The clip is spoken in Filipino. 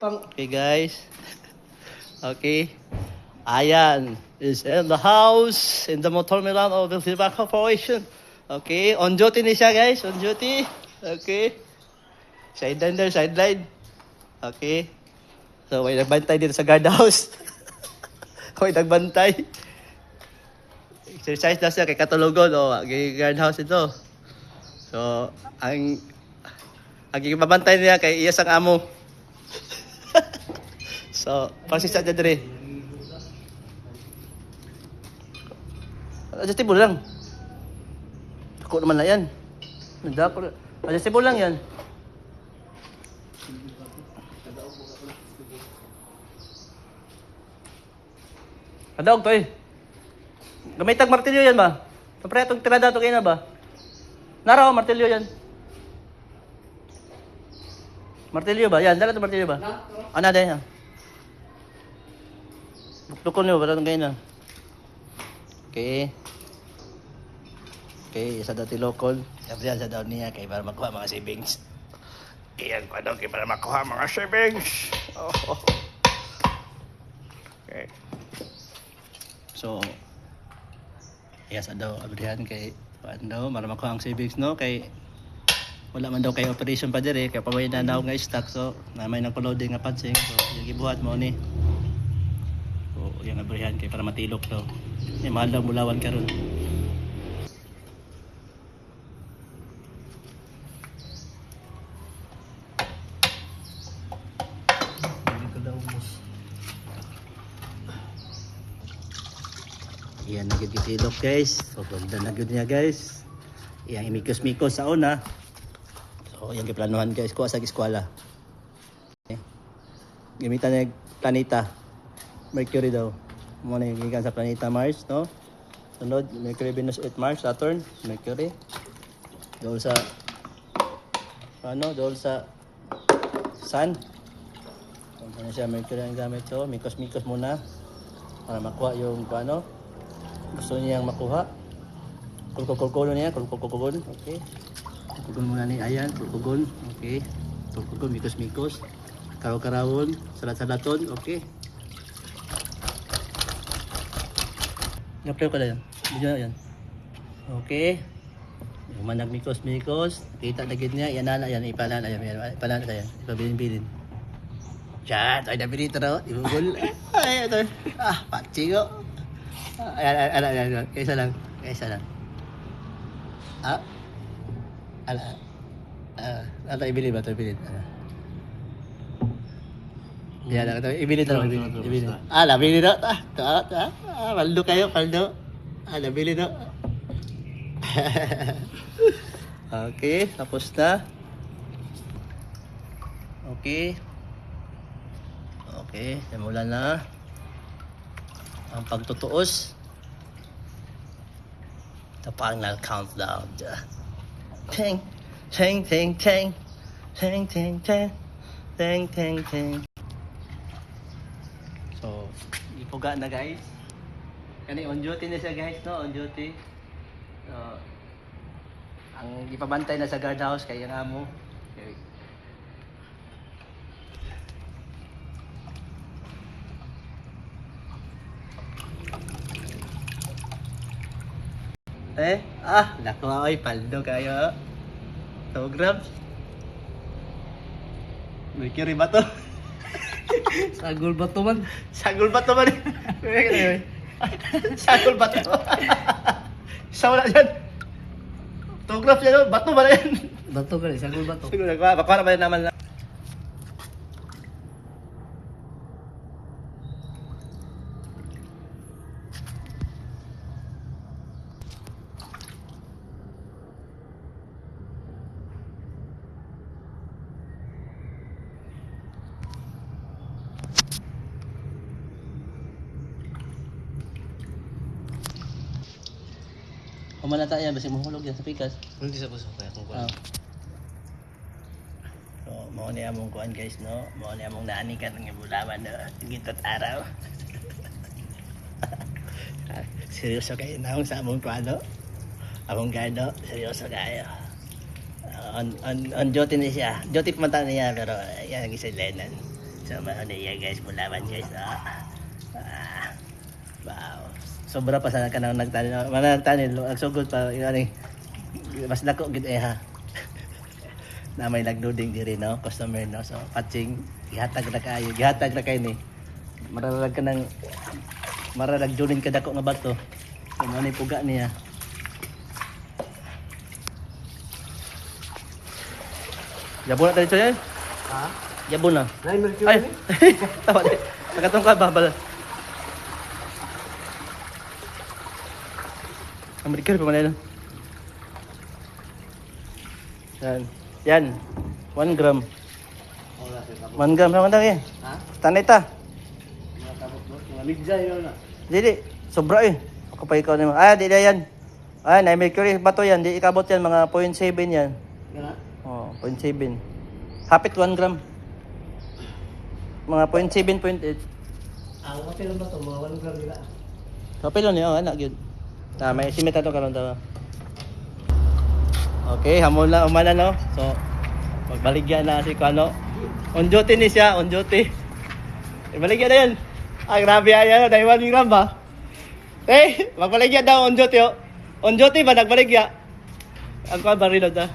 Okay guys. Okay. Ayan is in the house in the Motor Milan of the Silva Corporation. Okay. On duty ni siya guys. On duty. Okay. Sideline there. Sideline. Okay. So may nagbantay dito sa guardhouse. May nagbantay. Exercise na siya kay katulugon. O, guardhouse ito. So, ang ibabantay niya kay iya sang amo. So, pasisa dyan diri. Adjustable lang. Ako naman na yan. Adjustable lang yan. Kadaog to eh. Gamay tag martilyo yan ba? Kapre itong tirada to kayo na ba? Naraw, martilyo yan. Martilyo ba? Yan, dala to martilyo ba? Ano na yan? Buktukon nyo, wala nang kayo na. Okay. Okay, isa daw tilokon. Sabi sa daw niya kay para makuha mga savings. Iyan ko daw kay para makuha mga savings. Oh. Okay. So, yes, daw abrihan kay daw para makuha ang savings no kay wala man daw kay operation pa dire kay pamay na daw nga stock so na may nang loading nga padsing so yung gibuhat mo ni. So, yung abrihan kay para matilok daw. May mahal daw bulawan karon. Iyan na gitilok guys. So pagda na gud niya guys. Iyang imikos-mikos sa una. So iyang giplanuhan guys ko sa eskwela. Okay. Gamitan niya planeta. Mercury daw. Mo na gikan sa planeta Mars, no? Sunod Mercury, Venus, Earth, Mars, Saturn, Mercury. Doon sa doon sa Sun. Kung siya Mercury ang gamit so, mikos-mikos muna para makuha yung gusto niyang makuha. Kulkugon niya, kulkugon. Okay. Kulkugon muna ni ayan, kulkugon. Okay. Kulkugon mikos-mikos. Karaw-karawon, salat-salaton. Okay. Ngaplay ko na yan. Video na yan. Okay. Manag mikos-mikos. Kita na gid niya. Yan na yan. Ipanan. Ipanan na yan. Ipabilin-bilin. Chat. Ay, nabilito na. Ibugol. Ay, ito. Patsingo. Ayan. Kaisa lang. Ito, ibili ba? Ito, ibili. Yan, ito, ibili ito. Ibili. Nabili na. Paldo kayo, paldo. Nabili na. Okay, tapos na. Okay. Okay, simulan na ang pagtutuos. The final countdown. Ting, ting, ting, ting, ting, ting, ting, ting, ting, ting. So, ipuga na guys. Kani on duty na siya guys, no? On duty. So, ang ipabantay na sa guardhouse kay yung amo. Okay. Nakuha oy, paldo kayo. 2 grams. Mercury ba to? Sagol ba to man? Sagol ba to man? Sagol ba to? Isa wala dyan. 2 grams yan, bato ba na yan? Bato ka rin, sagol ba to? Siguro nagpa, baka na ba naman na. Kumalata yan, basi mahulog yan sa pikas. Hindi sa puso kaya kung kuha. So, mo ni among kuan guys, no? Mo ni among naani ka ng bulawan no. Gitot araw. Seryoso kayo na sa among kuano. Among gado, seryoso kayo. On duty ni siya. Duty pa man niya pero yan ang isa lenan. So, ano yan guys, mulaman guys. Wow. Sobra pa sana ka nang nagtanil. Nagtanil, nagsugod pa. Yung ano, mas dako gid ha. Na may nagloading diri no, customer no. So, patching, gihatag na kayo. Gihatag na kayo ni. Maralag ka ng maralag julin ka dako nga bato. So, ano yung puga niya. Jabo na tayo ito yan. Ha? Jabo na. Nay, mercury Ay! ni? Tama din. Nakatong ka ba? Bala. Amerikano pa man yan. Yan. Yan. 1 gram. 1 gram. Sama tayo yan. Ha? Tanay ta. Mga kabot mo. Mga migja yun na. Dili. Sobra eh. Ako pa ikaw naman. Ah, di na yan. Ah, na mercury. Bato yan. Di ikabot yan. Mga 0.7 yan. Gana? Oh, 0.7. Hapit 1 gram. Mga 0.7, 0.8. Ang kapil ba ito? Mga 1 gram nila. Kapilo niyo, anak yun. May estimate ito karon tayo. Okay, hamon na umana no. So, magbaligya na si Kano. On duty ni siya, on duty. Baligya na yan. Ah, grabe yan. Dahil 1 gram ba? Magbaligya daw on duty. Oh. On duty ba nagbaligya? Ang kuha ba reload ah?